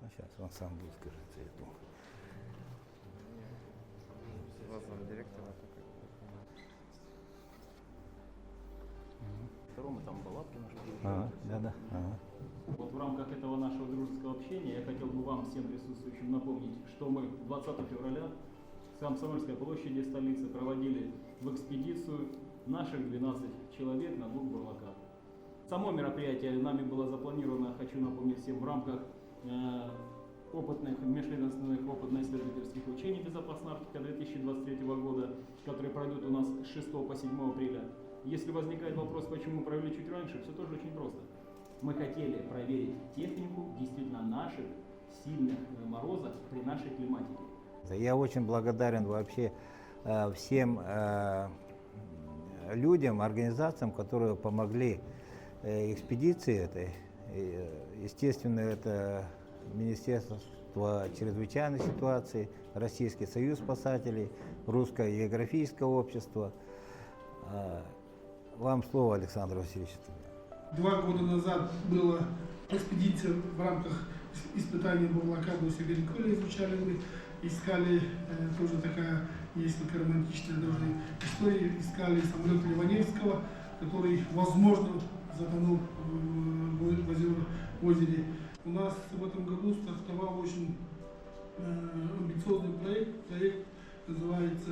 А сейчас он сам будет, кажется, я думаю. Вас замдиректора только. Втором там палатки наши. Да. Ага. Вот в рамках этого нашего дружеского общения я хотел бы вам, всем присутствующим, напомнить, что мы 20 февраля с Комсомольской площади столицы проводили в экспедицию наших 12 человек на 2 бурлаках. Само мероприятие нами было запланировано, хочу напомнить всем, в рамках опытных межведомственных опытно-исследовательских учений «Безопасная Арктика» 2023 года, которые пройдут у нас с 6 по 7 апреля. Если возникает вопрос, почему провели чуть раньше, все тоже очень просто. Мы хотели проверить технику действительно наших сильных морозов при нашей климатике. Я очень благодарен вообще всем людям, организациям, которые помогли экспедиции этой. Естественно, это Министерство чрезвычайной ситуации, Российский союз спасателей, Русское географическое общество. Вам слово, Александр Васильевич. 2 года назад была экспедиция в рамках испытаний бурлака до Сибирь-Коля, изучали мы, искали, тоже такая несколько романтичная даже история, искали самолет Ливаневского, который, возможно, затонул в озере. У нас в этом году стартовал очень амбициозный проект называется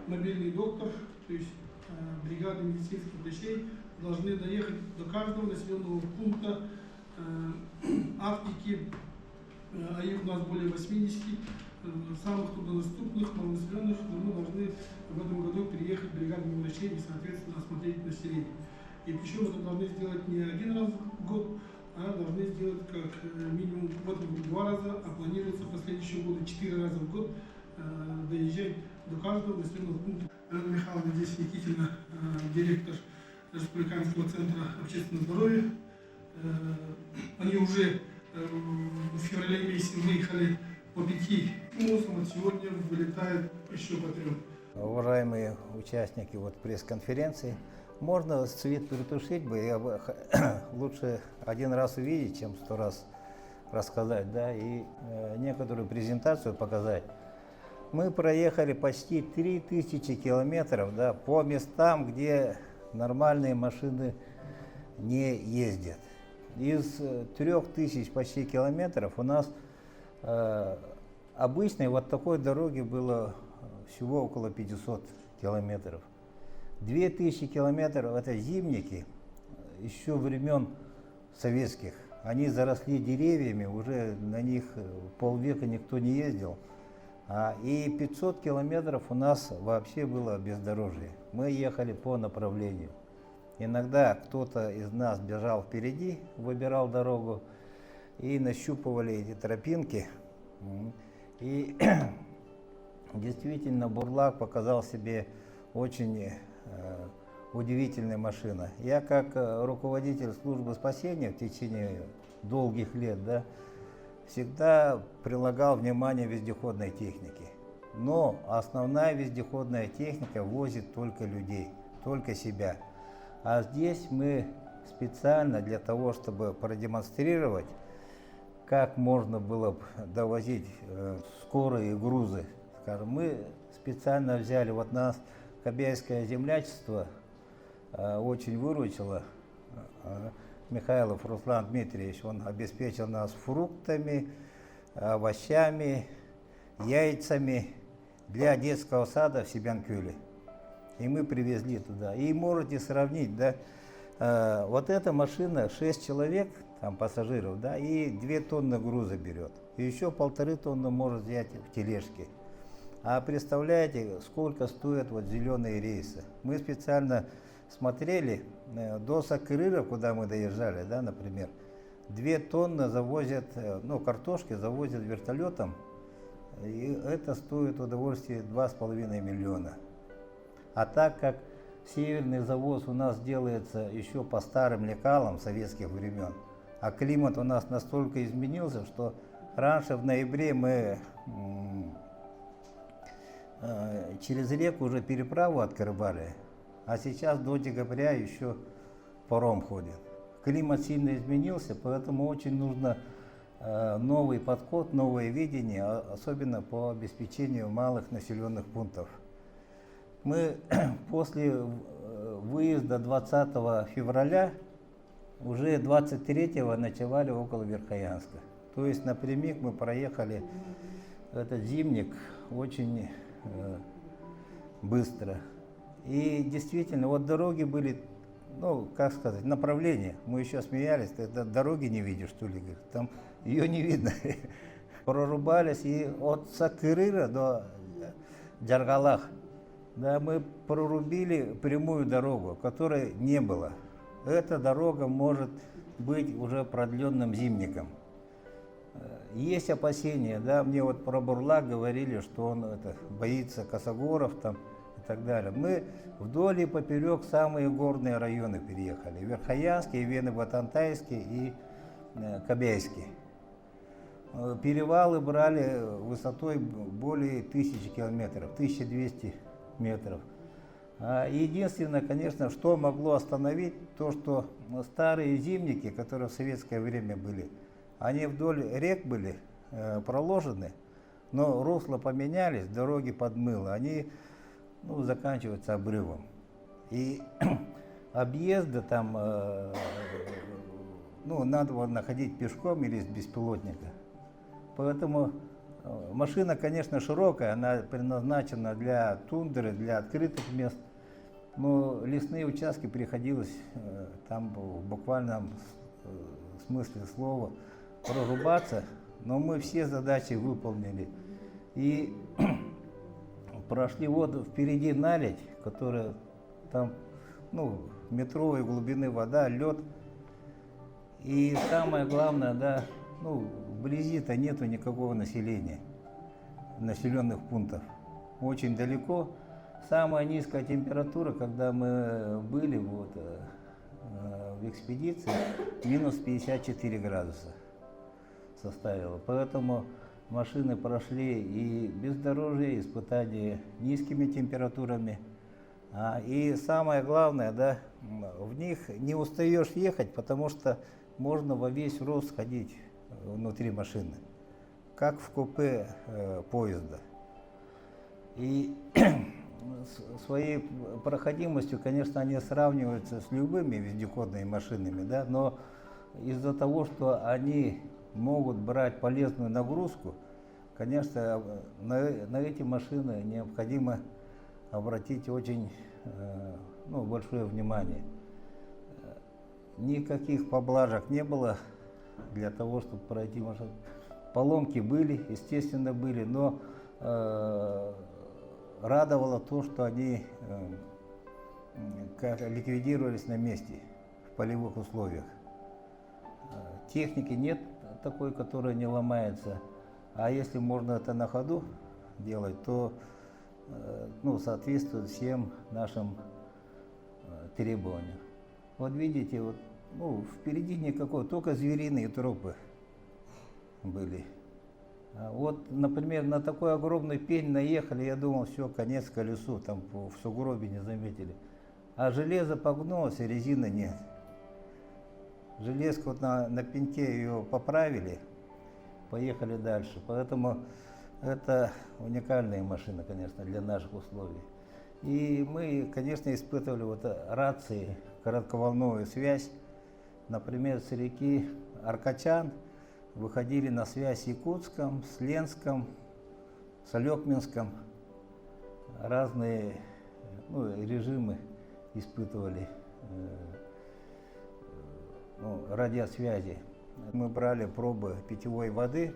«Мобильный доктор», то есть бригады медицинских врачей должны доехать до каждого населенного пункта Арктики, а их у нас более 80, самых труднодоступных, малонаселенных, но мы должны в этом году переехать бригадами врачей и, соответственно, осмотреть население. И причем это должны сделать не 1 раз в год, а должны сделать как минимум в этом году 2 раза, а планируется в последующем году 4 раза в год доезжать до каждого населенного пункта. Анна Михайловна здесь Никитина, директор Республиканского центра общественного здоровья. Они уже в феврале месяце выехали по 5 мостам, а сегодня вылетает еще по 3. Уважаемые участники пресс-конференции, можно свет притушить бы, я бы лучше 1 раз увидеть, чем 100 раз рассказать, да, и некоторую презентацию показать. Мы проехали почти 3000 километров, да, по местам, где нормальные машины не ездят. Из 3000 почти километров у нас обычной вот такой дороги было всего около 500 километров. 2000 километров – это зимники еще времен советских. Они заросли деревьями, уже на них полвека никто не ездил. И 500 километров у нас вообще было бездорожье. Мы ехали по направлению. Иногда кто-то из нас бежал впереди, выбирал дорогу, и нащупывали эти тропинки. И действительно, бурлак показал себе очень удивительная машина. Я как руководитель службы спасения в течение долгих лет, да, всегда прилагал внимание вездеходной технике. Но основная вездеходная техника возит только людей, только себя. А здесь мы специально для того, чтобы продемонстрировать, как можно было бы довозить скорые грузы, скажем, мы специально взяли, вот нас Кобяйское землячество очень выручило. Михайлов Руслан Дмитриевич, он обеспечил нас фруктами, овощами, яйцами для детского сада в Себянкюле. И мы привезли туда. И можете сравнить, да, вот эта машина 6 человек, там пассажиров, да, и 2 тонны груза берет. И еще 1,5 тонны может взять в тележке. А представляете, сколько стоят вот зеленые рейсы? Мы специально смотрели до Сакырыра, куда мы доезжали, да, например, 2 тонны завозят, ну, картошки завозят вертолетом, и это стоит удовольствие 2,5 миллиона. А так как северный завоз у нас делается еще по старым лекалам советских времен, а климат у нас настолько изменился, что раньше в ноябре мы через реку уже переправу открывали, а сейчас до декабря еще паром ходит. Климат сильно изменился, поэтому очень нужно новый подход, новое видение, особенно по обеспечению малых населенных пунктов. Мы после выезда 20 февраля уже 23-го ночевали около Верхоянска. То есть напрямик мы проехали этот зимник очень быстро. И действительно, вот дороги были, ну, как сказать, направления. Мы еще смеялись, это дороги не видишь, что ли, говорит, там ее не видно. Прорубались, и от Сакырыра до Джаргалах, да, мы прорубили прямую дорогу, которой не было. Эта дорога может быть уже продленным зимником. Есть опасения, да, мне вот про Бурлак говорили, что он боится косогоров там и так далее. Мы вдоль и поперек самые горные районы переехали. Верхоянский, Вены-Батантайский и Кобяйский. Перевалы брали высотой более 1000 километров, 1200 метров. Единственное, конечно, что могло остановить, то, что старые зимники, которые в советское время были, они вдоль рек были проложены, но русла поменялись, дороги подмыло, они заканчиваются обрывом. И объезды там надо было находить пешком или с беспилотника. Поэтому машина, конечно, широкая, она предназначена для тундры, для открытых мест, но лесные участки приходилось там в буквальном смысле слова прорубаться, но мы все задачи выполнили. И прошли вот впереди наледь, которая там, метровой глубины вода, лед. И самое главное, да, вблизи-то нету никакого населения, населенных пунктов. Очень далеко. Самая низкая температура, когда мы были в экспедиции, минус 54 градуса составила. Поэтому машины прошли и бездорожье, испытания низкими температурами. И самое главное, да, в них не устаешь ехать, потому что можно во весь рост ходить внутри машины, как в купе поезда. И своей проходимостью, конечно, они сравниваются с любыми вездеходными машинами, да, но из-за того, что они могут брать полезную нагрузку, конечно, на эти машины необходимо обратить очень большое внимание. Никаких поблажек не было для того, чтобы пройти машину. Поломки были, естественно, были, но радовало то, что они ликвидировались на месте в полевых условиях. Техники нет такой, которая не ломается, а если можно это на ходу делать, то соответствует всем нашим требованиям. Вот видите, впереди никакой, только звериные трупы были. Вот, например, на такой огромный пень наехали, я думал, все, конец колесу, там в сугробе не заметили. А железо погнулось, и резины нет. Железку на пеньке ее поправили, поехали дальше. Поэтому это уникальная машина, конечно, для наших условий. И мы, конечно, испытывали рации, коротковолновую связь. Например, с реки Аркачан выходили на связь с Якутском, с Ленском, с Алекминском. Разные режимы испытывали радиосвязи. Мы брали пробы питьевой воды,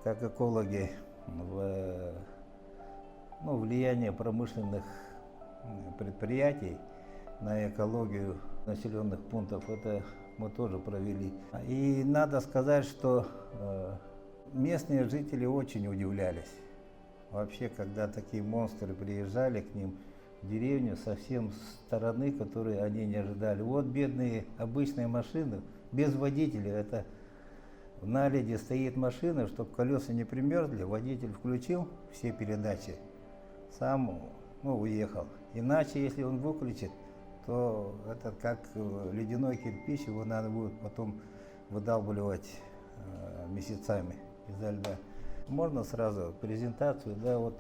как экологи, влияние промышленных предприятий на экологию населенных пунктов, это мы тоже провели. И надо сказать, что местные жители очень удивлялись. Вообще, когда такие монстры приезжали к ним в деревню совсем с стороны, которые они не ожидали. Вот бедные обычные машины, без водителя, это в наледи стоит машина, чтобы колеса не примерзли, водитель включил все передачи, сам уехал. Иначе, если он выключит, то это как ледяной кирпич, его надо будет потом выдалбливать месяцами из-за льда. Можно сразу презентацию, да, вот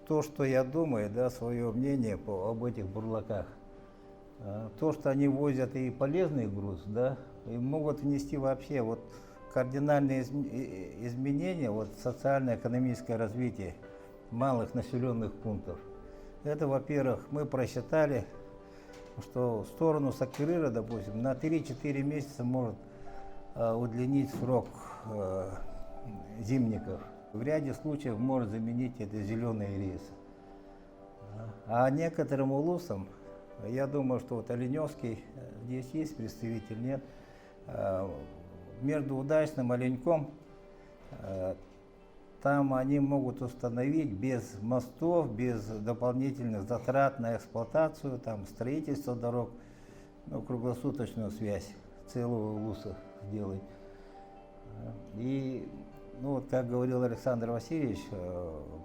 то, что я думаю, да, свое мнение об этих бурлаках. То, что они возят и полезный груз, да, и могут внести вообще вот кардинальные изменения, вот социально-экономическое развитие малых населенных пунктов. Это, во-первых, мы просчитали, что в сторону Саккерыра, допустим, на 3-4 месяца может удлинить срок зимников. В ряде случаев может заменить это зеленые рейсы. А некоторым улусам, я думаю, что вот Оленевский, здесь есть представитель, нет, между Удачным и Оленьком, там они могут установить без мостов, без дополнительных затрат на эксплуатацию, там, строительство дорог, ну, круглосуточную связь целого улуса сделать. И, ну, вот, как говорил Александр Васильевич,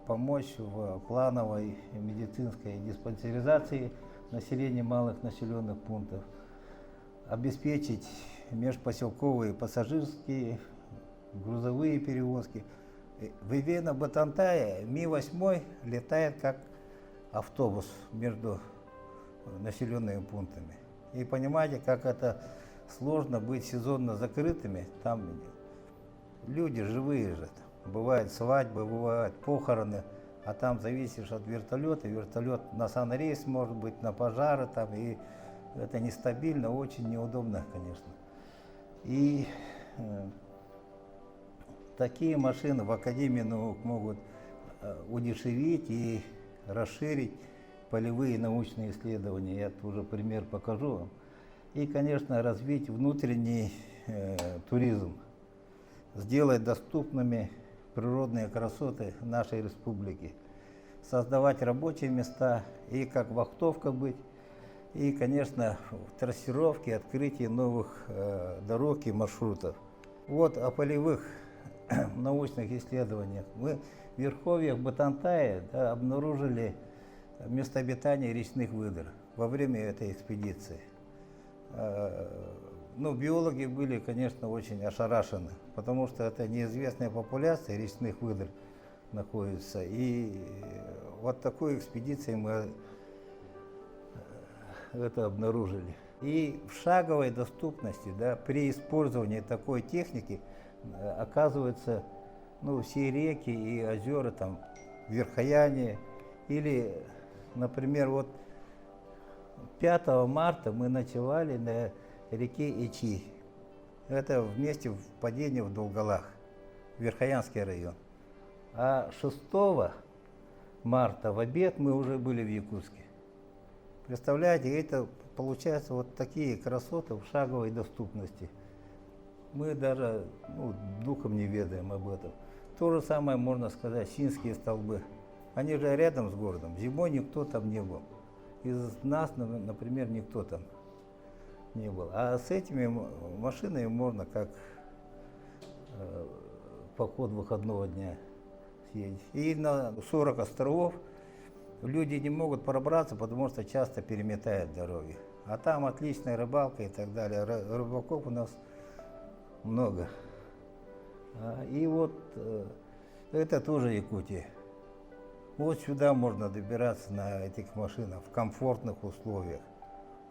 помочь в плановой медицинской диспансеризации населения малых населенных пунктов, обеспечить межпоселковые пассажирские, грузовые перевозки. В Ивено-Батантае Ми-8 летает как автобус между населенными пунктами. И понимаете, как это сложно быть сезонно закрытыми, там люди живые же, бывают свадьбы, бывают похороны, а там зависишь от вертолета, вертолет на санрейс может быть, на пожары там, и это нестабильно, очень неудобно, конечно. И такие машины в Академии наук могут удешевить и расширить полевые научные исследования. Я тоже пример покажу вам. И, конечно, развить внутренний туризм, сделать доступными природные красоты нашей республики, создавать рабочие места и как вахтовка быть, и, конечно, в трассировке, открытии новых дорог и маршрутов. Вот о полевых научных исследованиях. Мы в верховьях Батантая, да, обнаружили место обитания речных выдр во время этой экспедиции. Ну, биологи были, конечно, очень ошарашены, потому что это неизвестная популяция речных выдр находится. И вот такой экспедицией мы это обнаружили. И в шаговой доступности, да, при использовании такой техники, оказывается, ну, все реки и озера там в Верхояне, или, например, вот 5 марта мы ночевали на реке Ичи. Это в месте впадения в Долголах, Верхоянский район. А 6 марта в обед мы уже были в Якутске. Представляете, это получается вот такие красоты в шаговой доступности. Мы даже, ну, духом не ведаем об этом. То же самое можно сказать, Синские столбы. Они же рядом с городом. Зимой никто там не был. Из нас, например, никто там не был. А с этими машинами можно как поход выходного дня съездить. И на 40 островов люди не могут пробраться, потому что часто переметают дороги. А там отличная рыбалка и так далее. Рыбаков у нас много. И вот это тоже Якутия. Вот сюда можно добираться на этих машинах в комфортных условиях,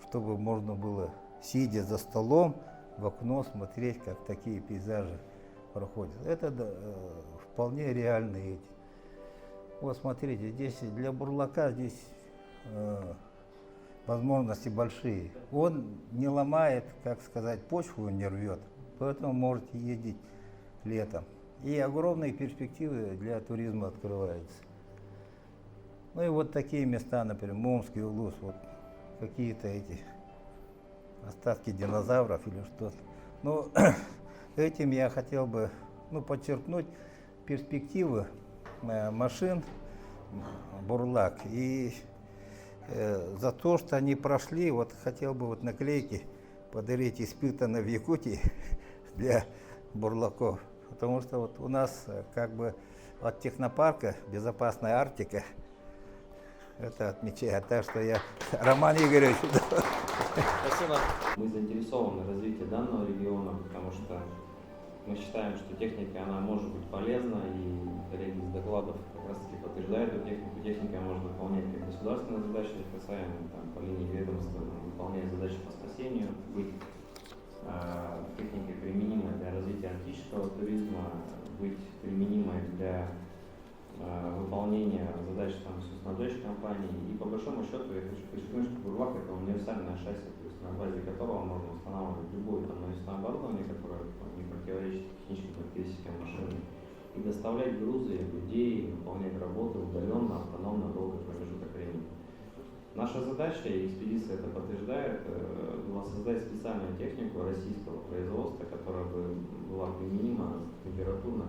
чтобы можно было, сидя за столом, в окно смотреть, как такие пейзажи проходят. Это вполне реальные эти. Вот смотрите, здесь для бурлака здесь возможности большие. Он не ломает, как сказать, почву не рвет, поэтому можете ездить летом. И огромные перспективы для туризма открываются. Ну и вот такие места, например, Момский улус, вот какие-то эти остатки динозавров или что-то. Ну, этим я хотел бы, ну, подчеркнуть перспективы машин Бурлак. И за то, что они прошли, вот хотел бы вот наклейки подарить испытанно в Якутии для бурлаков. Потому что вот у нас как бы от технопарка «Безопасная Арктика» это отмечает. Так что я, Роман Игоревич. Спасибо. Мы заинтересованы в развитии данного региона, потому что Мы считаем, что техника, она может быть полезна, и ряд из докладов как раз таки подтверждает эту технику. Техника может выполнять как государственные задачи, касаемые по линии ведомства, выполнять задачи по спасению, быть техникой применимой для развития антического туризма, быть применимой для выполнения задач там, снабжающих компаний. И по большому счету я хочу подчеркнуть, что Бурлак это универсальное шасси, то есть на базе которого можно устанавливать любое там, навесное оборудование, которое не противоречит техническим характеристикам машины, и доставлять грузы, людей, выполнять работу удаленно, автономно, долгий промежуток времени. Наша задача, и экспедиция это подтверждает, была создать специальную технику российского производства, которая бы была применима температурно,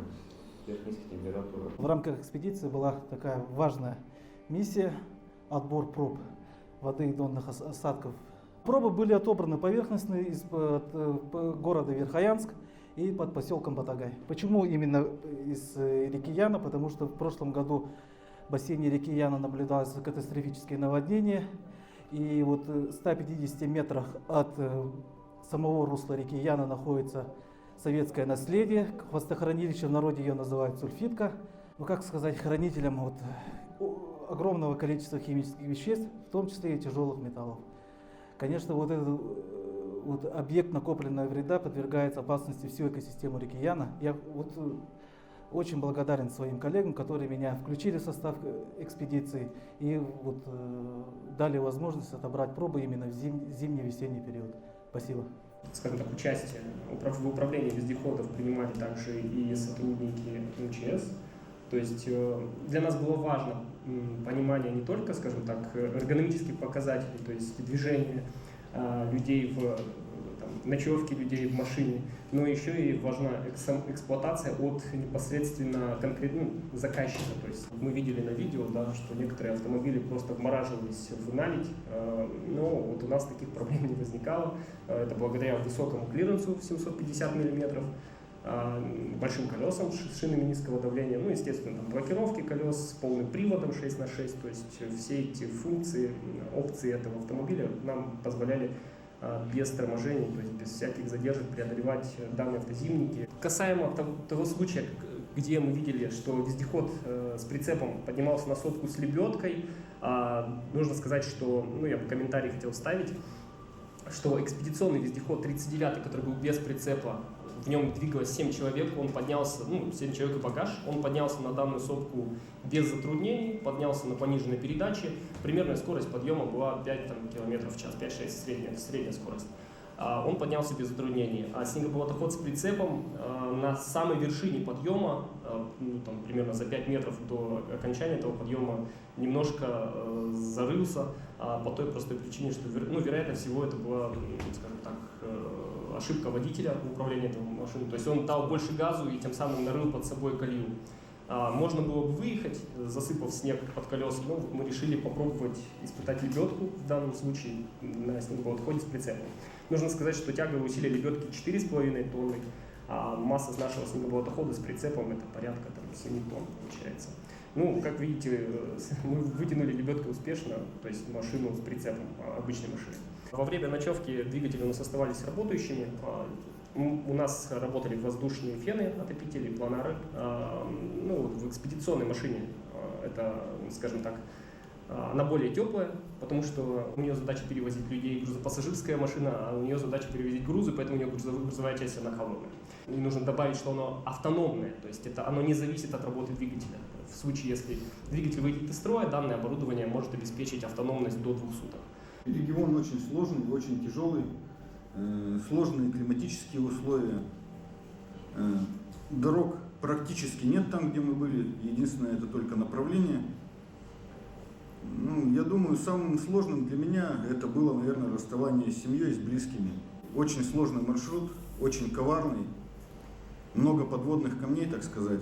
сверхнизких температурах. В рамках экспедиции была такая важная миссия – отбор проб воды и донных осадков. Пробы были отобраны поверхностно из города Верхоянск и под поселком Батагай. Почему именно из реки Яна? Потому что в прошлом году в бассейне реки Яна наблюдалось катастрофическое наводнение. И вот в 150 метрах от самого русла реки Яна находится советское наследие. Хвостохранилище, в народе ее называют сульфитка. Ну, как сказать, хранителем вот огромного количества химических веществ, в том числе и тяжелых металлов. Конечно, вот этот вот объект накопленного вреда подвергается опасности всю экосистему реки Яна. Я вот очень благодарен своим коллегам, которые меня включили в состав экспедиции и вот дали возможность отобрать пробы именно в зимний-весенний период. Спасибо. Скажем так, участие в управлении вездеходов принимали также и сотрудники МЧС. То есть для нас было важно понимание не только, скажем так, эргономических показателей, то есть движение людей ночевки людей в машине, но еще и важна эксплуатация от непосредственно заказчика. То есть мы видели на видео, да, что некоторые автомобили просто вмораживались в наледь, но вот у нас таких проблем не возникало. Это благодаря высокому клиренсу в 750 мм, большим колесам с шинами низкого давления, ну, естественно, там, блокировки колес с полным приводом 6х6, то есть все эти функции, опции этого автомобиля нам позволяли без торможений, то есть без всяких задержек преодолевать данные автозимники. Касаемо того случая, где мы видели, что вездеход с прицепом поднимался на сопку с лебедкой, нужно сказать, что, я бы комментарий хотел вставить, что экспедиционный вездеход 39, который был без прицепа, в нем двигалось 7 человек, он поднялся, 7 человек и багаж, он поднялся на данную сопку без затруднений, поднялся на пониженной передаче, примерная скорость подъема была 5 км в час, 5-6 средняя скорость. Он поднялся без затруднений, а снегополотоход с прицепом на самой вершине подъема, примерно за 5 метров до окончания этого подъема, немножко зарылся, по той простой причине, что, вероятно всего, это была, скажем так, ошибка водителя в управлении этой машиной. То есть он дал больше газу и тем самым нарыл под собой колею. Можно было бы выехать, засыпав снег под колеса, но мы решили попробовать испытать лебедку, в данном случае на снегоходе с прицепом. Нужно сказать, что тяговые усилия лебедки 4,5 тонны, а масса с нашего снегохода с прицепом это порядка 7 тонн получается. Как видите, мы вытянули лебедку успешно, то есть машину с прицепом, обычной машины. Во время ночевки двигатели у нас оставались работающими. У нас работали воздушные фены, отопители, планары. В экспедиционной машине это, скажем так, она более теплая, потому что у нее задача перевозить людей, грузопассажирская машина, а у нее задача перевозить грузы, поэтому у нее грузовая часть она холодная. И нужно добавить, что оно автономное, то есть оно не зависит от работы двигателя. В случае, если двигатель выйдет из строя, данное оборудование может обеспечить автономность до 2 суток. Регион очень сложный, очень тяжелый, сложные климатические условия. Дорог практически нет там, где мы были, единственное это только направление. Я думаю, самым сложным для меня это было, наверное, расставание с семьей, с близкими. Очень сложный маршрут, очень коварный, много подводных камней, так сказать.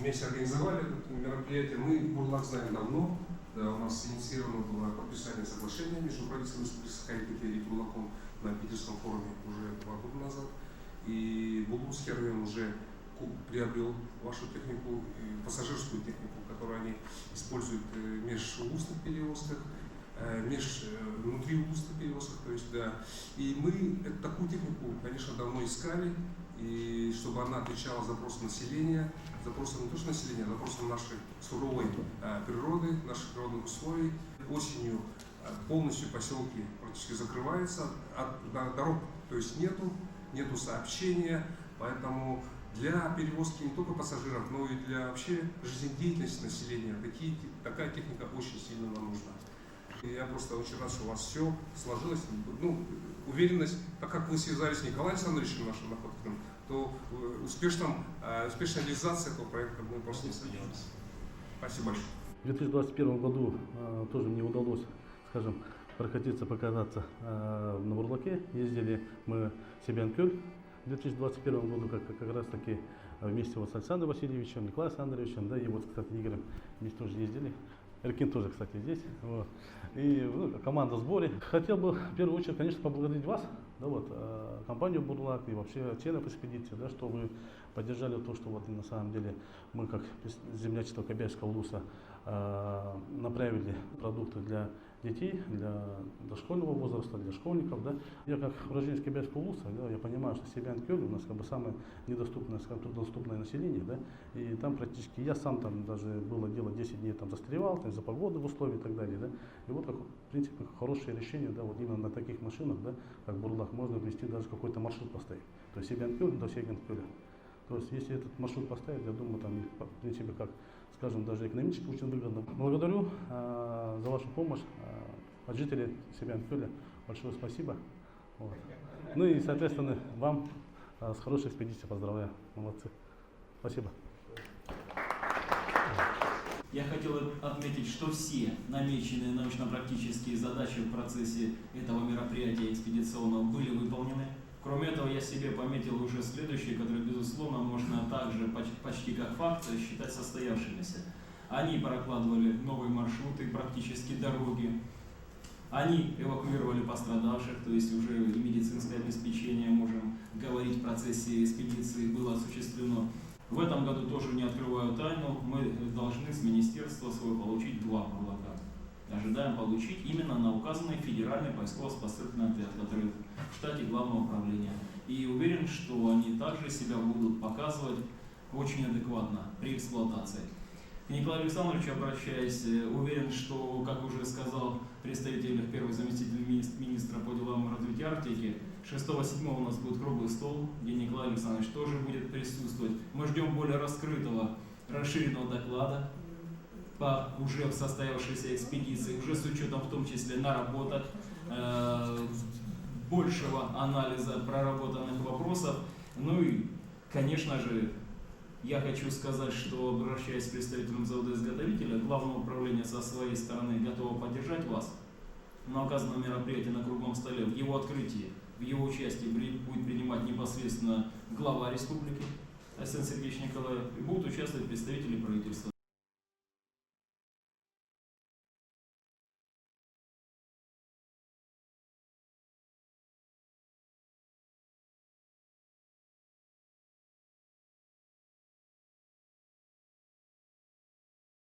Вместе организовали это мероприятие. Мы Бурлак знаем давно. Да, у нас инициировано было подписание соглашения между правительством Республики Якутия и Бурлаком на Питерском форуме уже 2 года назад. И Булгурский РВМ уже приобрел вашу технику, пассажирскую технику, которую они используют в межустных перевозках, внутриустных перевозках. То есть, да. И мы такую технику, конечно, давно искали. И и чтобы она отвечала запросам населения, запросам не то что населения, а запросам нашей суровой природы, наших природных условий. Осенью полностью поселки практически закрываются, дорог то есть нету сообщения, поэтому для перевозки не только пассажиров, но и для вообще жизнедеятельности населения такая техника очень сильно нам нужна. И я просто очень рад, что у вас все сложилось. Ну, уверенность, так как вы связались с Николаем Александровичем, нашим находком, то успешная реализация этого проекта мы просто не сомневаемся. Спасибо большое. В 2021 году тоже мне удалось, скажем, прокатиться, покататься на Бурлаке. Ездили мы в Себен-Кёль в 2021 году, как раз таки вместе вот с Александром Васильевичем, Николаем Александровичем, да, и вот, кстати, Игорем вместе тоже ездили. Эркин тоже, кстати, здесь. Вот. И команда в сборе. Хотел бы в первую очередь, конечно, поблагодарить вас, да, вот, компанию Бурлак и вообще членов экспедиции, да, что вы поддержали то, что вот на самом деле мы как землячество Кобяйского улуса направили продукты для детей, для дошкольного возраста, для школьников. Да. Я как уроженец Кобяйского улуса, да, я понимаю, что Себен-Кёль у нас как бы самое недоступное, скажем, труднодоступное население. Да, и там практически я сам там даже было дело 10 дней там застревал, там, из-за погодных условий и так далее. Да. И вот, как, в принципе, хорошее решение, да, вот именно на таких машинах, да, как Бурлак, можно ввести даже какой-то маршрут поставить. То есть Себен-Кёль до Себен-Кёля. То есть если этот маршрут поставить, я думаю, там, в принципе, как, скажем, даже экономически очень выгодно. Благодарю за вашу помощь от жителей Себен-Кёля. Большое спасибо. Вот. Ну и, соответственно, вам с хорошей экспедицией поздравляю. Молодцы. Спасибо. Я хотел отметить, что все намеченные научно-практические задачи в процессе этого мероприятия экспедиционного были выполнены. Кроме этого, я себе пометил уже следующие, которые, безусловно, можно также почти как факт считать состоявшимися. Они прокладывали новые маршруты, практически дороги. Они эвакуировали пострадавших, то есть уже и медицинское обеспечение, можем говорить, в процессе экспедиции было осуществлено. В этом году тоже не открываю тайну, мы должны с министерства своего получить 2 бурлака. Ожидаем получить именно на указанный федеральный поисково-спасательный отряд, который в штате главного управления. И уверен, что они также себя будут показывать очень адекватно при эксплуатации. К Николаю Александровичу обращаясь, уверен, что, как уже сказал представитель, первый заместитель министра по делам развития Арктики, 6-7 у нас будет круглый стол, где Николай Александрович тоже будет присутствовать. Мы ждем более раскрытого, расширенного доклада по уже состоявшейся экспедиции, уже с учетом в том числе наработок, большего анализа проработанных вопросов. Ну и, конечно же, я хочу сказать, что, обращаясь к представителям завода-изготовителя, Главное управление со своей стороны готово поддержать вас на указанном мероприятии на круглом столе. В его открытии, в его участии будет принимать непосредственно глава республики Арсений Сергеевич Николаев и будут участвовать представители правительства.